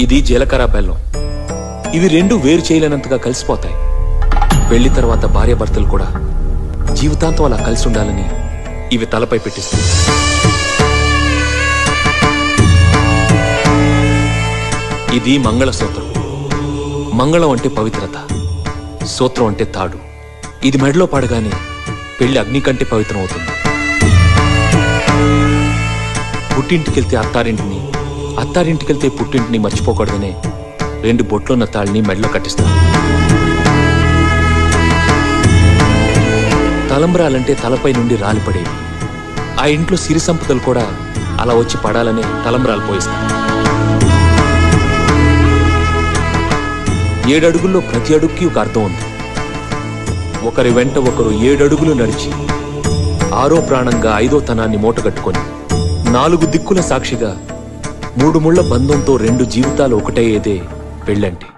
ఇది జీలకర్ర బెల్లం. ఇవి రెండు వేరు చేయలేనంతగా కలిసిపోతాయి. పెళ్లి తర్వాత భార్యాభర్తలు కూడా జీవితాంతం అలా కలిసి ఉండాలని ఇవి తలపై పెట్టిస్తుంది. ఇది మంగళసూత్రం. మంగళం అంటే పవిత్రత, సూత్రం అంటే తాడు. ఇది మెడలో పడగానే పెళ్లి అగ్ని కంటే పవిత్రం అవుతుంది. పుట్టింటికెళ్తే అత్తారింటిని, అత్తారింటికెళ్తే పుట్టింటిని మర్చిపోకూడదనే 2 బొట్లున్న తాళిని మెడలో కట్టిస్తారు. తలంబ్రాలంటే తలపై నుండి రాలిపడేవి. ఆ ఇంట్లో సిరి సంపదలు కూడా అలా వచ్చి పడాలనే తలంబ్రాలు పోయిస్తారు. 7 అడుగుల్లో ప్రతి అడుగుకి ఒక అర్థం ఉంది. ఒకరి వెంట ఒకరు 7 అడుగులు నడిచి 6వ ప్రాణంగా 5వ తనాన్ని మూటగట్టుకొని 4 దిక్కుల సాక్షిగా 3 ముళ్ల బంధంతో 2 జీవితాలు ఒకటయ్యేదే పెళ్ళంటే.